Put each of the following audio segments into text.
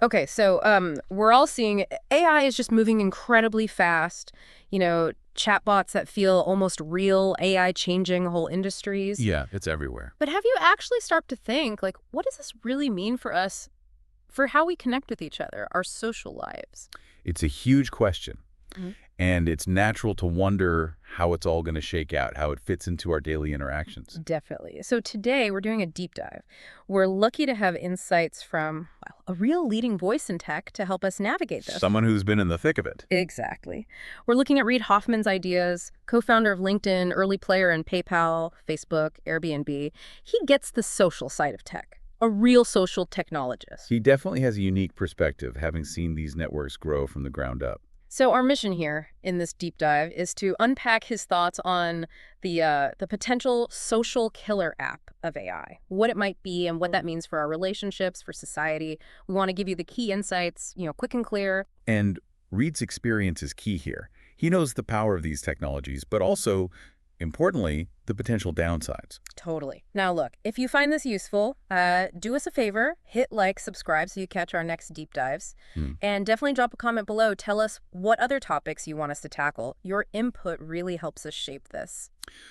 Okay, so we're all seeing AI is just moving incredibly fast. Chatbots that feel almost real, AI changing whole industries. Yeah, it's everywhere. But have you actually started to think, like, what does this really mean for us, for how we connect with each other, our social lives? It's a huge question, Mhm. and it's natural to wonder how it's all going to shake out, how it fits into our daily interactions. Definitely. So today we're doing a deep dive. We're lucky to have insights from, well, a real leading voice in tech to help us navigate this. Someone who's been in the thick of it. Exactly. We're looking at Reid Hoffman's ideas, co-founder of LinkedIn, early player in PayPal, Facebook, Airbnb. He gets the social side of tech, a real social technologist. He definitely has a unique perspective, having seen these networks grow from the ground up. So our mission here in this deep dive is to unpack his thoughts on the potential social killer app of AI, what it might be and what that means for our relationships, for society. We want to give you the key insights, quick and clear. And Reed's experience is key here. He knows the power of these technologies, but also, importantly, the potential downsides. Totally. Now, look, if you find this useful, do us a favor, hit like, subscribe so you catch our next deep dives, and definitely drop a comment below. Tell us what other topics you want us to tackle. Your input really helps us shape this.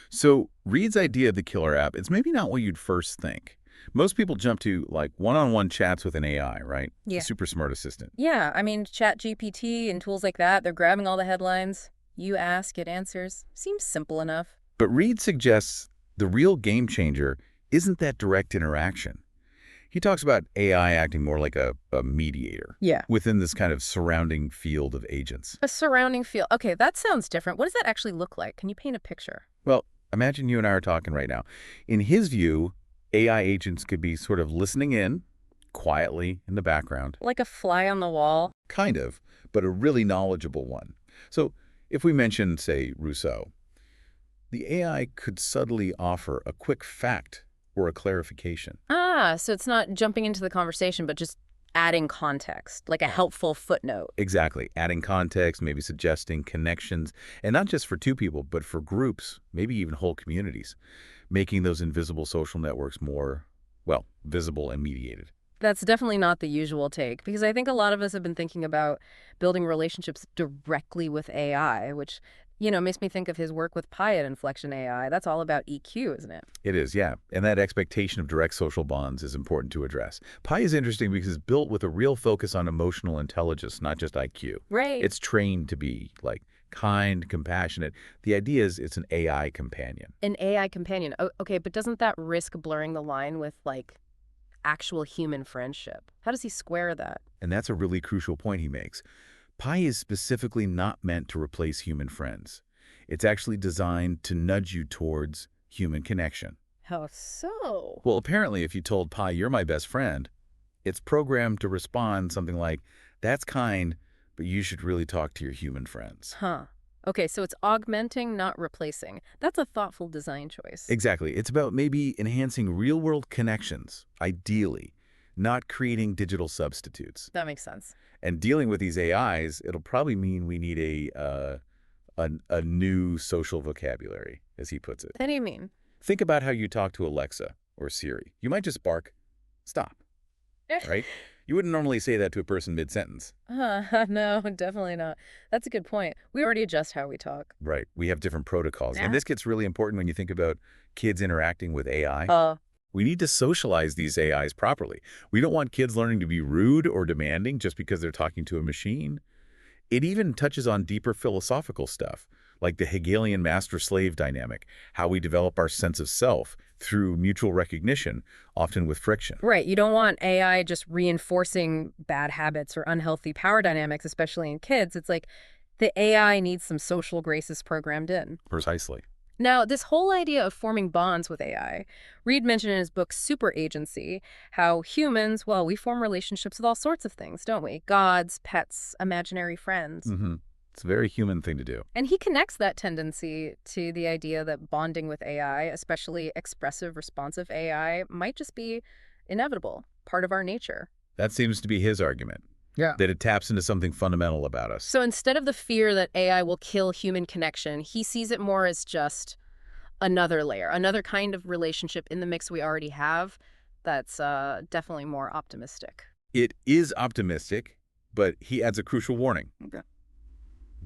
So Reed's idea of the killer app, it's maybe not what you'd first think. Most people jump to like one-on-one chats with an AI, right? Yeah. A super smart assistant. Yeah, I mean, ChatGPT and tools like that, they're grabbing all the headlines. You ask, it answers. Seems simple enough. But Reed suggests the real game changer isn't that direct interaction. He talks about AI acting more like a mediator. Yeah. Within this kind of surrounding field of agents. A surrounding field. Okay, that sounds different. What does that actually look like? Can you paint a picture? Well, imagine you and I are talking right now. In his view, AI agents could be sort of listening in, quietly in the background. Like a fly on the wall? Kind of, but a really knowledgeable one. So if we mention, say, Rousseau, the AI could subtly offer a quick fact or a clarification. Ah, so it's not jumping into the conversation, but just adding context, like a helpful footnote. Exactly. Adding context, maybe suggesting connections, and not just for two people, but for groups, maybe even whole communities, making those invisible social networks more, well, visible and mediated. That's definitely not the usual take, because I think a lot of us have been thinking about building relationships directly with AI, which, makes me think of his work with Pi at Inflection AI. That's all about EQ, isn't it? It is, yeah. And that expectation of direct social bonds is important to address. Pi is interesting because it's built with a real focus on emotional intelligence, not just IQ. Right. It's trained to be, like, kind, compassionate. The idea is it's an AI companion. An AI companion. Okay, but doesn't that risk blurring the line with, like, actual human friendship? How does he square that? And that's a really crucial point he makes. Pi is specifically not meant to replace human friends. It's actually designed to nudge you towards human connection. How so? Well, apparently, if you told Pi, you're my best friend, it's programmed to respond something like, that's kind, but you should really talk to your human friends. Huh. Okay, so it's augmenting, not replacing. That's a thoughtful design choice. Exactly. It's about maybe enhancing real-world connections, ideally, not creating digital substitutes. That makes sense. And dealing with these AIs, it'll probably mean we need a new social vocabulary, as he puts it. What do you mean? Think about how you talk to Alexa or Siri. You might just bark, stop, right? You wouldn't normally say that to a person mid-sentence. No, definitely not. That's a good point. We already adjust how we talk. Right. We have different protocols. Yeah. And this gets really important when you think about kids interacting with AI. We need to socialize these AIs properly. We don't want kids learning to be rude or demanding just because they're talking to a machine. It even touches on deeper philosophical stuff, like the Hegelian master-slave dynamic, how we develop our sense of self through mutual recognition, often with friction. Right. You don't want AI just reinforcing bad habits or unhealthy power dynamics, especially in kids. It's like the AI needs some social graces programmed in. Precisely. Now, this whole idea of forming bonds with AI, Reid mentioned in his book Super Agency, how humans, well, we form relationships with all sorts of things, don't we? Gods, pets, imaginary friends. It's a very human thing to do. And he connects that tendency to the idea that bonding with AI, especially expressive, responsive AI, might just be inevitable, part of our nature. That seems to be his argument. Yeah. That it taps into something fundamental about us. So instead of the fear that AI will kill human connection, he sees it more as just another layer, another kind of relationship in the mix we already have that's definitely more optimistic. It is optimistic, but he adds a crucial warning. Okay.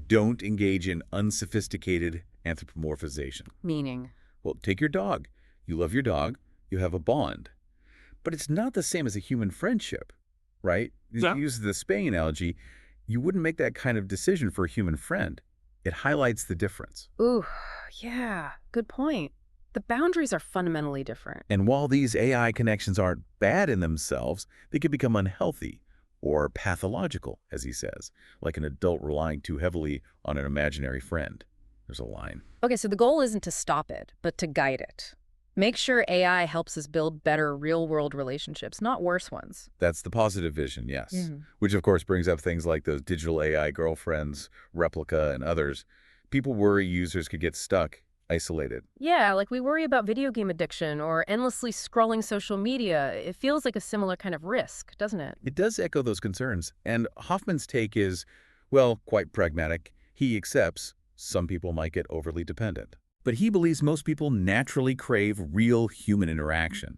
Don't engage in unsophisticated anthropomorphization. Meaning? Well, take your dog. You love your dog. You have a bond. But it's not the same as a human friendship, right? Yeah. To use the spaying analogy, you wouldn't make that kind of decision for a human friend. It highlights the difference. Ooh, yeah, good point. The boundaries are fundamentally different. And while these AI connections aren't bad in themselves, they can become unhealthy or pathological, as he says, like an adult relying too heavily on an imaginary friend. There's a line. Okay, so the goal isn't to stop it, but to guide it. Make sure AI helps us build better real-world relationships, not worse ones. That's the positive vision, yes. Mhm. Which, of course, brings up things like those digital AI girlfriends, Replica, and others. People worry users could get stuck, isolated. Yeah, like we worry about video game addiction or endlessly scrolling social media. It feels like a similar kind of risk, doesn't it? It does echo those concerns, and Hoffman's take is, well, quite pragmatic. He accepts some people might get overly dependent. But he believes most people naturally crave real human interaction.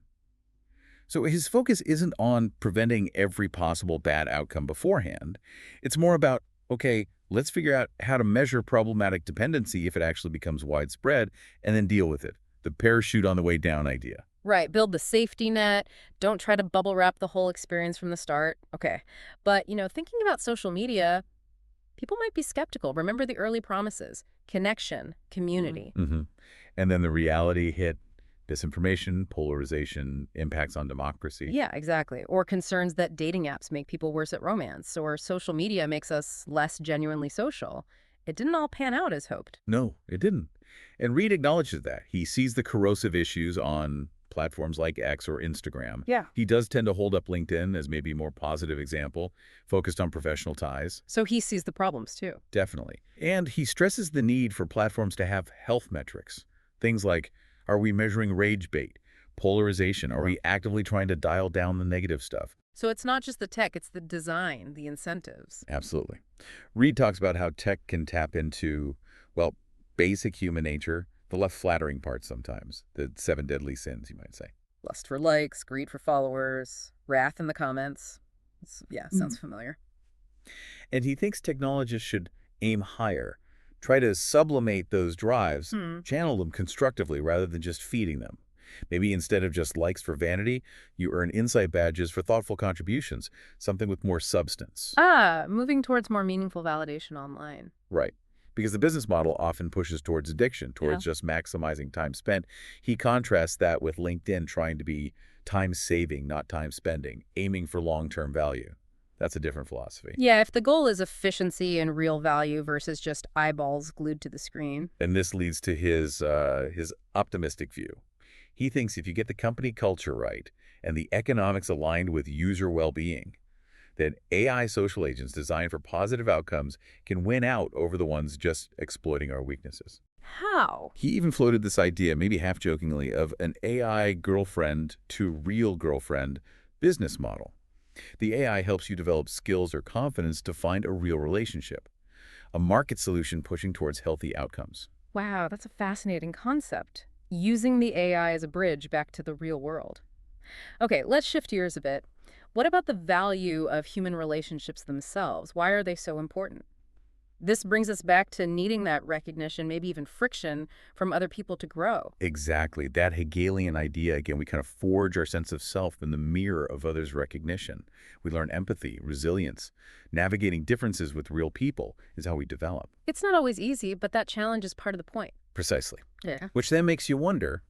So his focus isn't on preventing every possible bad outcome beforehand. It's more about, okay, let's figure out how to measure problematic dependency if it actually becomes widespread, and then deal with it. The parachute on the way down idea. Right, build the safety net. Don't try to bubble wrap the whole experience from the start. Okay. But, thinking about social media, people might be skeptical. Remember the early promises: connection, community. Mm-hmm. And then the reality hit: disinformation, polarization, impacts on democracy. Yeah, exactly. Or concerns that dating apps make people worse at romance, or social media makes us less genuinely social. It didn't all pan out as hoped. No, it didn't. And Reed acknowledges that. He sees the corrosive issues on platforms like X or Instagram. Yeah. He does tend to hold up LinkedIn as maybe a more positive example, focused on professional ties. So he sees the problems too. Definitely. And he stresses the need for platforms to have health metrics. Things like, are we measuring rage bait, polarization? Are we actively trying to dial down the negative stuff? So it's not just the tech, it's the design, the incentives. Absolutely. Reed talks about how tech can tap into, well, basic human nature, the less flattering parts sometimes, the 7 deadly sins, you might say. Lust for likes, greed for followers, wrath in the comments. Sounds familiar. And he thinks technologists should aim higher, try to sublimate those drives, channel them constructively rather than just feeding them. Maybe instead of just likes for vanity, you earn insight badges for thoughtful contributions, something with more substance. Moving towards more meaningful validation online. Right. Because the business model often pushes towards addiction, towards just maximizing time spent. He contrasts that with LinkedIn trying to be time-saving, not time-spending, aiming for long-term value. That's a different philosophy. Yeah, if the goal is efficiency and real value versus just eyeballs glued to the screen. And this leads to his optimistic view. He thinks if you get the company culture right and the economics aligned with user well-being, then AI social agents designed for positive outcomes can win out over the ones just exploiting our weaknesses. How? He even floated this idea, maybe half-jokingly, of an AI girlfriend to real girlfriend business model. The AI helps you develop skills or confidence to find a real relationship, a market solution pushing towards healthy outcomes. Wow, that's a fascinating concept. Using the AI as a bridge back to the real world. Okay, let's shift gears a bit. What about the value of human relationships themselves? Why are they so important? This brings us back to needing that recognition, maybe even friction from other people to grow. Exactly. That Hegelian idea, again, we kind of forge our sense of self in the mirror of others' recognition. We learn empathy, resilience. Navigating differences with real people is how we develop. It's not always easy, but that challenge is part of the point. Precisely. Yeah. Which then makes you wonder,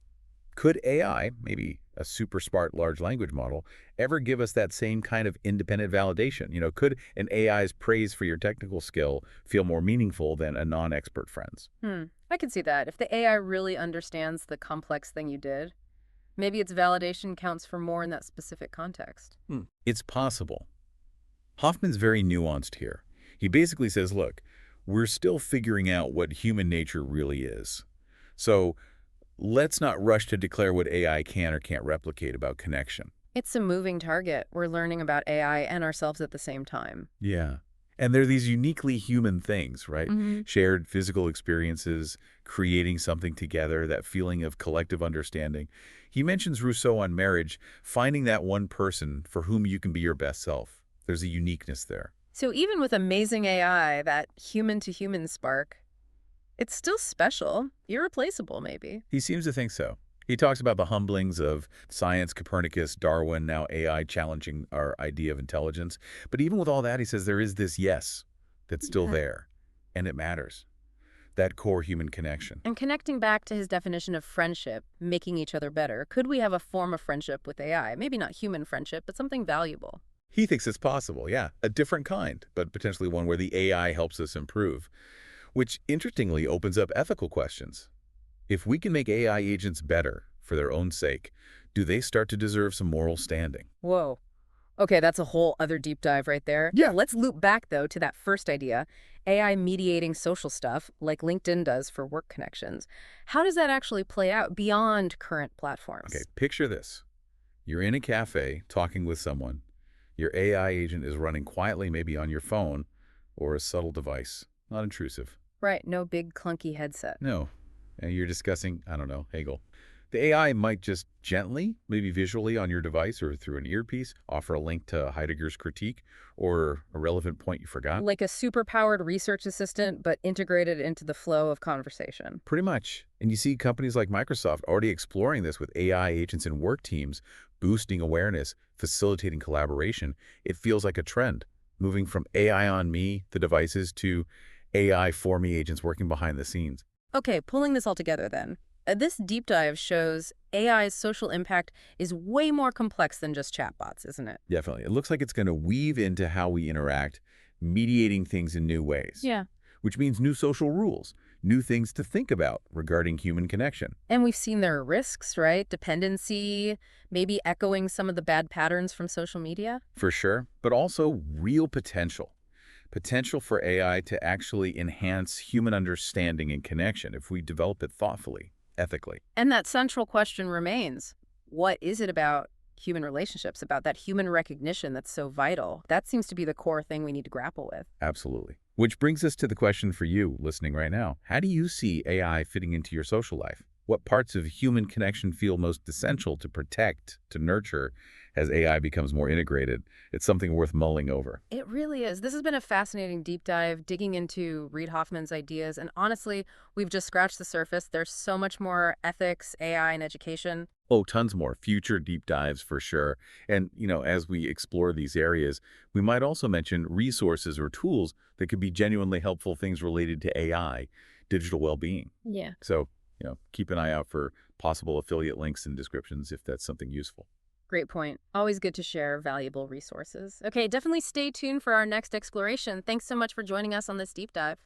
could AI, maybe a super smart large language model, ever give us that same kind of independent validation? Could an AI's praise for your technical skill feel more meaningful than a non-expert friend's? I can see that. If the AI really understands the complex thing you did, maybe its validation counts for more in that specific context. It's possible. Hoffman's very nuanced here. He basically says, look, we're still figuring out what human nature really is. So let's not rush to declare what AI can or can't replicate about connection. It's a moving target. We're learning about AI and ourselves at the same time. Yeah. And they're these uniquely human things, right? Hmm. Shared physical experiences, creating something together, that feeling of collective understanding. He mentions Rousseau on marriage, finding that one person for whom you can be your best self. There's a uniqueness there. So even with amazing AI, that human-to-human spark, it's still special, irreplaceable maybe. He seems to think so. He talks about the humblings of science, Copernicus, Darwin, now AI challenging our idea of intelligence. But even with all that, he says there is this yes that's still Yeah. there, and it matters. That core human connection. And connecting back to his definition of friendship, making each other better, could we have a form of friendship with AI? Maybe not human friendship, but something valuable. He thinks it's possible, yeah. A different kind, but potentially one where the AI helps us improve, which interestingly opens up ethical questions. If we can make AI agents better for their own sake, do they start to deserve some moral standing? Whoa. Okay, that's a whole other deep dive right there. Yeah. Let's loop back, though, to that first idea, AI mediating social stuff like LinkedIn does for work connections. How does that actually play out beyond current Okay, platforms? picture this. You're in a cafe talking with someone. Your AI agent is running quietly, maybe on your phone or a subtle device. Not intrusive. Right, no big clunky headset. No. And you're discussing, I don't know, Hegel. The AI might just gently, maybe visually on your device or through an earpiece, offer a link to Heidegger's critique or a relevant point you forgot. Like a super-powered research assistant, but integrated into the flow of conversation. Pretty much. And you see companies like Microsoft already exploring this with AI agents in work teams, boosting awareness, facilitating collaboration. It feels like a trend, moving from AI on me, the devices, to AI for me agents working behind the scenes. Okay, pulling this all together then. This deep dive shows AI's social impact is way more complex than just chatbots, isn't it? Definitely. It looks like it's going to weave into how we interact, mediating things in new ways, Yeah. which means new social rules, new things to think about regarding human connection. And we've seen there are risks, right? Dependency, maybe echoing some of the bad patterns from social media. For sure, but also real potential. Potential for AI to actually enhance human understanding and connection if we develop it thoughtfully, ethically. And that central question remains, what is it about human relationships, about that human recognition that's so vital? That seems to be the core thing we need to grapple with. Absolutely. Which brings us to the question for you listening right now. How do you see AI fitting into your social life? What parts of human connection feel most essential to protect, to nurture, as AI becomes more integrated? It's something worth mulling over. It really is. This has been a fascinating deep dive, digging into Reid Hoffman's ideas. And honestly, we've just scratched the surface. There's so much more ethics, AI, and education. Oh, tons more. Future deep dives for sure. And, as we explore these areas, we might also mention resources or tools that could be genuinely helpful things related to AI, digital well-being. Yeah. So, keep an eye out for possible affiliate links and descriptions if that's something useful. Great point. Always good to share valuable resources. Okay, definitely stay tuned for our next exploration. Thanks so much for joining us on this deep dive.